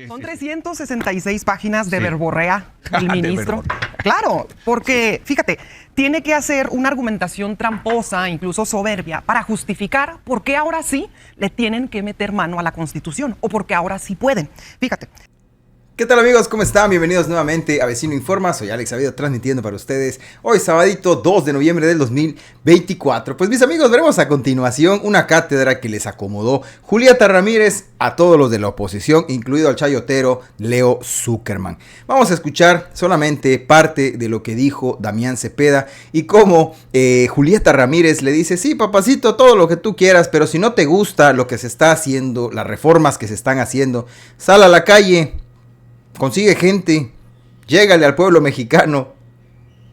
Son 366 páginas de verborrea del ministro. Claro, porque, fíjate, tiene que hacer una argumentación tramposa, incluso soberbia, para justificar por qué ahora sí le tienen que meter mano a la Constitución o por qué ahora sí pueden. Fíjate. ¿Qué tal, amigos? ¿Cómo están? Bienvenidos nuevamente a Vecino Informa. Soy Alex Avido, transmitiendo para ustedes hoy sabadito 2 de noviembre del 2024. Pues mis amigos, veremos a continuación una cátedra que les acomodó Julieta Ramírez a todos los de la oposición, incluido al chayotero Leo Zuckerman. Vamos a escuchar solamente parte de lo que dijo Damián Cepeda y cómo Julieta Ramírez le dice: sí, papacito, todo lo que tú quieras, pero si no te gusta lo que se está haciendo, las reformas que se están haciendo, sal a la calle, consigue gente, llégale al pueblo mexicano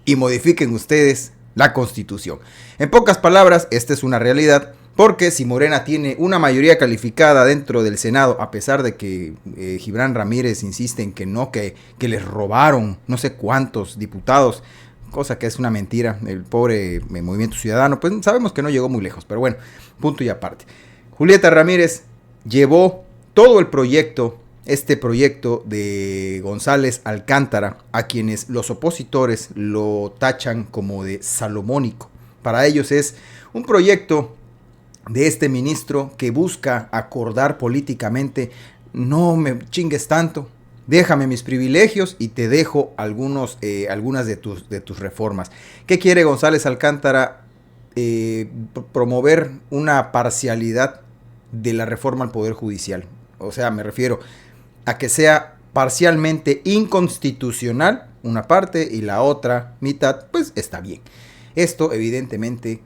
y modifiquen ustedes la Constitución. En pocas palabras, esta es una realidad, porque si Morena tiene una mayoría calificada dentro del Senado, a pesar de que Gibran Ramírez insiste en que no, que les robaron no sé cuántos diputados, cosa que es una mentira, el pobre Movimiento Ciudadano, pues sabemos que no llegó muy lejos, pero bueno, punto y aparte. Julieta Ramírez llevó todo el proyecto, este proyecto de González Alcántara, a quienes los opositores lo tachan como de salomónico. Para ellos es un proyecto de este ministro que busca acordar políticamente: no me chingues tanto, déjame mis privilegios y te dejo algunas de tus reformas. ¿Qué quiere González Alcántara? Promover una parcialidad de la reforma al Poder Judicial. O sea, me refiero a que sea parcialmente inconstitucional una parte y la otra mitad, pues está bien. Esto evidentemente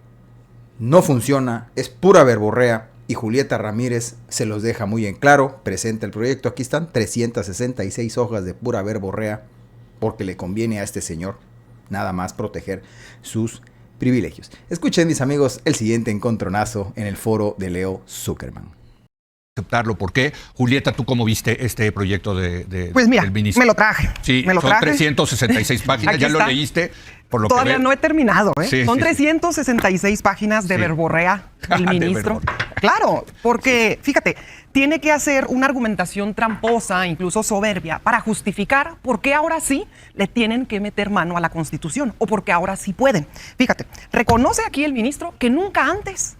no funciona, es pura verborrea, y Julieta Ramírez se los deja muy en claro. Presenta el proyecto, aquí están 366 hojas de pura verborrea, porque le conviene a este señor nada más proteger sus privilegios. Escuchen, mis amigos, el siguiente encontronazo en el foro de Leo Zuckerman. Aceptarlo. ¿Por qué? Julieta, ¿tú cómo viste este proyecto pues mira, del ministro? Me lo traje. Sí, me lo son traje. 366 páginas, ya está. lo leíste. Por lo Todavía que no he terminado, ¿eh? Sí, son sí, 366 páginas de verborrea del ministro. Claro, porque, fíjate, tiene que hacer una argumentación tramposa, incluso soberbia, para justificar por qué ahora sí le tienen que meter mano a la Constitución o por qué ahora sí pueden. Fíjate, reconoce aquí el ministro que nunca antes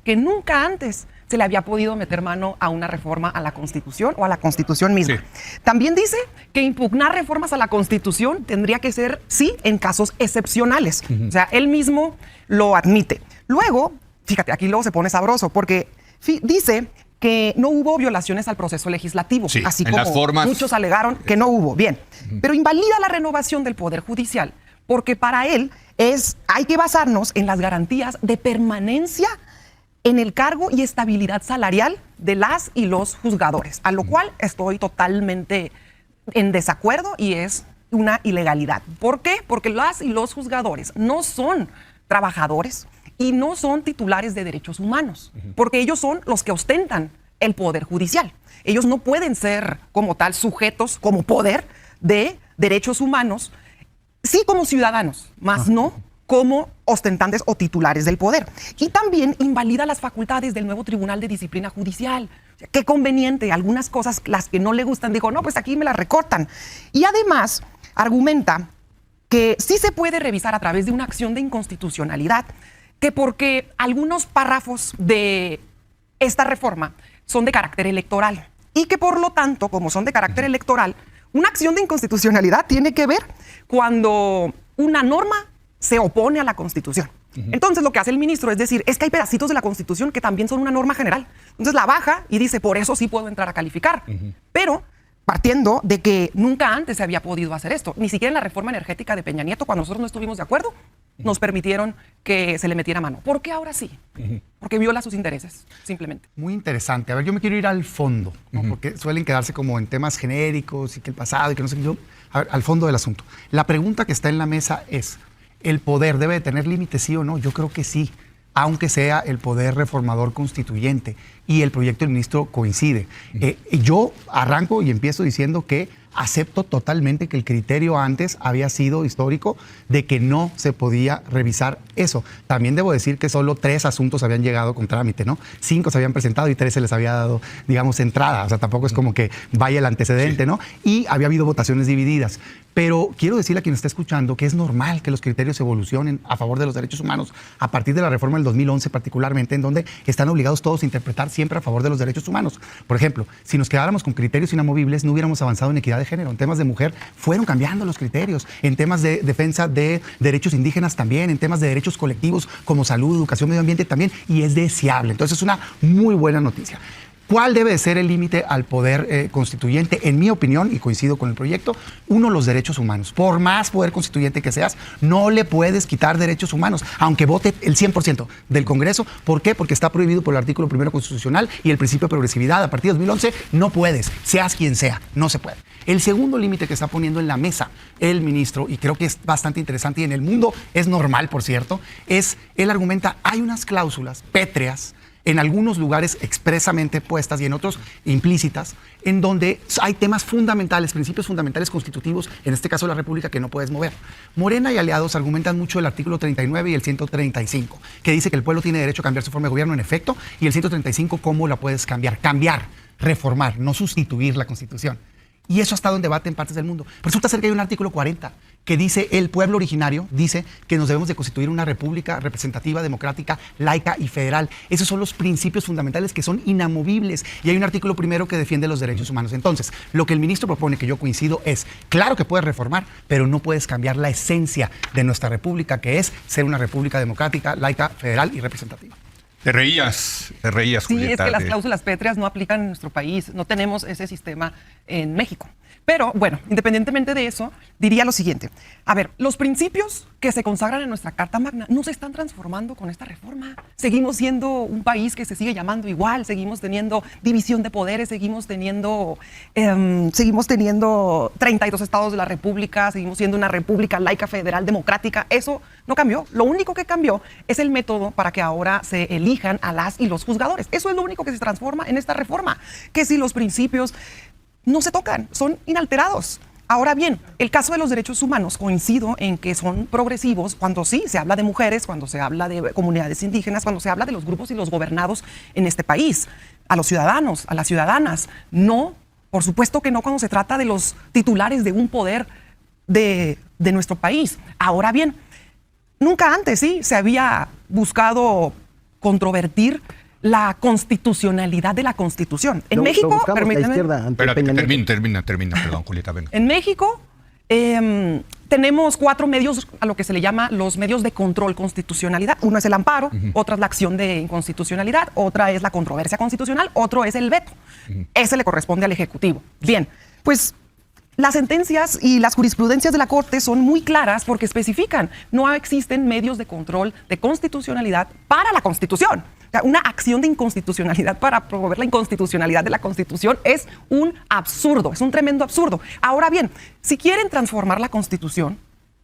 se le había podido meter mano a una reforma a la Constitución o a la Constitución misma. Sí. También dice que impugnar reformas a la Constitución tendría que ser, sí, en casos excepcionales. O sea, él mismo lo admite. Luego, fíjate, aquí luego se pone sabroso, porque dice que no hubo violaciones al proceso legislativo, sí, así como muchos alegaron que no hubo. Bien, pero invalida la renovación del Poder Judicial, porque para él hay que basarnos en las garantías de permanencia en el cargo y estabilidad salarial de las y los juzgadores, a lo cual estoy totalmente en desacuerdo y es una ilegalidad. ¿Por qué? Porque las y los juzgadores no son trabajadores y no son titulares de derechos humanos, porque ellos son los que ostentan el poder judicial. Ellos no pueden ser como tal sujetos, como poder de derechos humanos, sí como ciudadanos, más no como ostentantes o titulares del poder. Y también invalida las facultades del nuevo Tribunal de Disciplina Judicial. O sea, qué conveniente, algunas cosas, las que no le gustan, dijo, no, pues aquí me las recortan. Y además argumenta que sí se puede revisar a través de una acción de inconstitucionalidad, que porque algunos párrafos de esta reforma son de carácter electoral y que por lo tanto, como son de carácter electoral, una acción de inconstitucionalidad tiene que ver cuando una norma se opone a la Constitución. Entonces lo que hace el ministro es decir, es que hay pedacitos de la Constitución que también son una norma general. Entonces la baja y dice, por eso sí puedo entrar a calificar. Pero partiendo de que nunca antes se había podido hacer esto, ni siquiera en la reforma energética de Peña Nieto, cuando nosotros no estuvimos de acuerdo, nos permitieron que se le metiera mano. ¿Por qué ahora sí? Porque viola sus intereses, simplemente. Muy interesante. A ver, yo me quiero ir al fondo, ¿no? Porque suelen quedarse como en temas genéricos y que el pasado y que no sé qué. A ver, al fondo del asunto. La pregunta que está en la mesa es, ¿el poder debe de tener límites, sí o no? Yo creo que sí. aunque sea el poder reformador constituyente, y el proyecto del ministro coincide. Yo arranco y empiezo diciendo que acepto totalmente que el criterio antes había sido histórico de que no se podía revisar eso. También debo decir que solo 3 asuntos habían llegado con trámite, ¿no? 5 se habían presentado y 3 se les había dado, digamos, entrada. O sea, tampoco es como que vaya el antecedente, ¿no? Y había habido votaciones divididas. Pero quiero decirle a quien está escuchando que es normal que los criterios evolucionen a favor de los derechos humanos a partir de la reforma del 2011 particularmente, en donde están obligados todos a interpretar siempre a favor de los derechos humanos. Por ejemplo, si nos quedáramos con criterios inamovibles, no hubiéramos avanzado en equidad de género. En temas de mujer fueron cambiando los criterios. En temas de defensa de derechos indígenas también. En temas de derechos colectivos como salud, educación, medio ambiente también. Y es deseable. Entonces es una muy buena noticia. ¿Cuál debe de ser el límite al poder constituyente? En mi opinión, y coincido con el proyecto, uno, los derechos humanos. Por más poder constituyente que seas, no le puedes quitar derechos humanos, aunque vote el 100% del Congreso. ¿Por qué? Porque está prohibido por el artículo 1 constitucional y el principio de progresividad. A partir de 2011 no puedes, seas quien sea, no se puede. El segundo límite que está poniendo en la mesa el ministro, y creo que es bastante interesante y en el mundo es normal, por cierto, es, él argumenta, hay unas cláusulas pétreas en algunos lugares expresamente puestas y en otros implícitas, en donde hay temas fundamentales, principios fundamentales constitutivos, en este caso la República, que no puedes mover. Morena y aliados argumentan mucho el artículo 39 y el 135, que dice que el pueblo tiene derecho a cambiar su forma de gobierno, en efecto, y el 135, ¿cómo la puedes cambiar? Cambiar, reformar, no sustituir la Constitución. Y eso ha estado en debate en partes del mundo. Resulta ser que hay un artículo 40 que dice, el pueblo originario dice que nos debemos de constituir una república representativa, democrática, laica y federal. Esos son los principios fundamentales que son inamovibles. Y hay un artículo 1 que defiende los derechos humanos. Entonces, lo que el ministro propone, que yo coincido, es, claro que puedes reformar, pero no puedes cambiar la esencia de nuestra república, que es ser una república democrática, laica, federal y representativa. Te reías, Sí, Julieta. es que las cláusulas pétreas no aplican en nuestro país, no tenemos ese sistema en México. Pero bueno, independientemente de eso, diría lo siguiente. A ver, los principios que se consagran en nuestra Carta Magna no se están transformando con esta reforma. Seguimos siendo un país que se sigue llamando igual, seguimos teniendo división de poderes, seguimos teniendo 32 estados de la República, seguimos siendo una república laica, federal, democrática. Eso no cambió. Lo único que cambió es el método para que ahora se elijan a las y los juzgadores. Eso es lo único que se transforma en esta reforma. Que si los principios no se tocan, son inalterados. Ahora bien, el caso de los derechos humanos, coincido en que son progresivos cuando sí se habla de mujeres, cuando se habla de comunidades indígenas, cuando se habla de los grupos y los gobernados en este país, a los ciudadanos, a las ciudadanas. No, por supuesto que no cuando se trata de los titulares de un poder de nuestro país. Ahora bien, nunca antes se había buscado controvertir la constitucionalidad de la Constitución. En México, permíteme. Termina, perdón, Julieta, venga. En México tenemos 4 medios a lo que se le llama los medios de control constitucionalidad. Uno es el amparo, otra es la acción de inconstitucionalidad, otra es la controversia constitucional, otro es el veto. Ese le corresponde al Ejecutivo. Bien, pues las sentencias y las jurisprudencias de la Corte son muy claras porque especifican, no existen medios de control de constitucionalidad para la Constitución. O sea, una acción de inconstitucionalidad para promover la inconstitucionalidad de la Constitución es un absurdo, es un tremendo absurdo. Ahora bien, si quieren transformar la Constitución,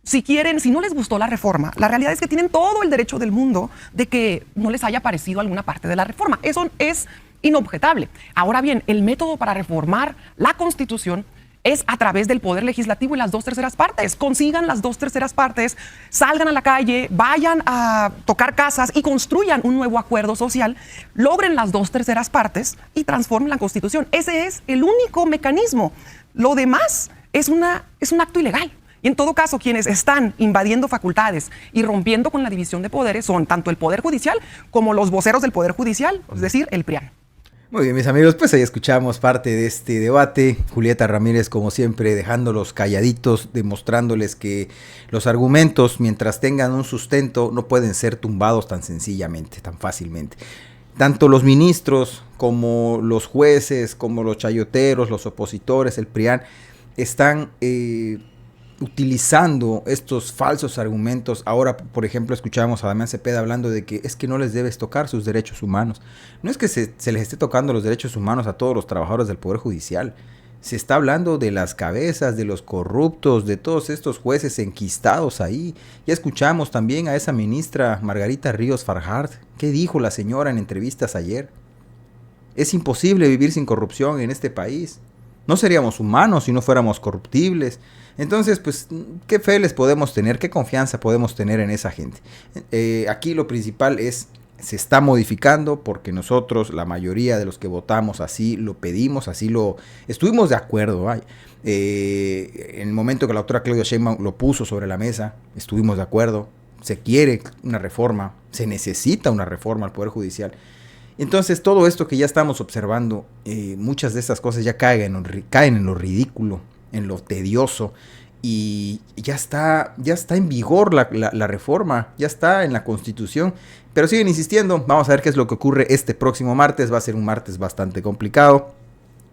si no les gustó la reforma, la realidad es que tienen todo el derecho del mundo de que no les haya parecido alguna parte de la reforma. Eso es inobjetable. Ahora bien, el método para reformar la Constitución es a través del Poder Legislativo y las 2/3 partes. Consigan las 2/3 partes, salgan a la calle, vayan a tocar casas y construyan un nuevo acuerdo social, logren las 2/3 partes y transformen la Constitución. Ese es el único mecanismo. Lo demás es un acto ilegal. Y en todo caso, quienes están invadiendo facultades y rompiendo con la división de poderes son tanto el Poder Judicial como los voceros del Poder Judicial, es decir, el PRIAN. Muy bien, mis amigos, pues ahí escuchamos parte de este debate. Julieta Ramírez, como siempre, dejándolos calladitos, demostrándoles que los argumentos, mientras tengan un sustento, no pueden ser tumbados tan sencillamente, tan fácilmente. Tanto los ministros, como los jueces, como los chayoteros, los opositores, el PRIAN, están utilizando estos falsos argumentos. Ahora, por ejemplo, escuchábamos a Damián Cepeda hablando de que es que no les debes tocar sus derechos humanos. No es que se les esté tocando los derechos humanos a todos los trabajadores del Poder Judicial. Se está hablando de las cabezas, de los corruptos, de todos estos jueces enquistados ahí. Ya escuchamos también a esa ministra Margarita Ríos Farjard. ¿Qué dijo la señora en entrevistas ayer? Es imposible vivir sin corrupción en este país. No seríamos humanos si no fuéramos corruptibles. Entonces, pues, ¿qué fe les podemos tener? ¿Qué confianza podemos tener en esa gente? Aquí lo principal es, se está modificando porque nosotros, la mayoría de los que votamos, así lo pedimos, así lo estuvimos de acuerdo. En el momento que la doctora Claudia Sheinbaum lo puso sobre la mesa, estuvimos de acuerdo. Se quiere una reforma, se necesita una reforma al Poder Judicial. Entonces, todo esto que ya estamos observando, muchas de estas cosas ya caen en lo ridículo, en lo tedioso, y ya está en vigor la reforma, ya está en la Constitución, pero siguen insistiendo. Vamos a ver qué es lo que ocurre este próximo martes. Va a ser un martes bastante complicado.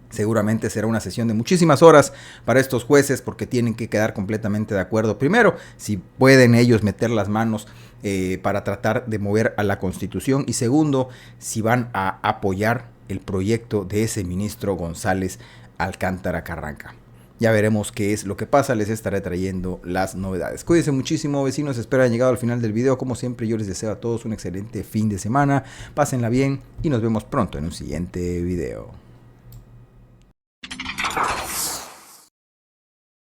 Seguramente será una sesión de muchísimas horas para estos jueces porque tienen que quedar completamente de acuerdo. Primero, si pueden ellos meter las manos para tratar de mover a la Constitución. Y segundo, si van a apoyar el proyecto de ese ministro González Alcántara Carranca. Ya veremos qué es lo que pasa, les estaré trayendo las novedades. Cuídense muchísimo, vecinos, espero hayan llegado al final del video. Como siempre, yo les deseo a todos un excelente fin de semana. Pásenla bien y nos vemos pronto en un siguiente video.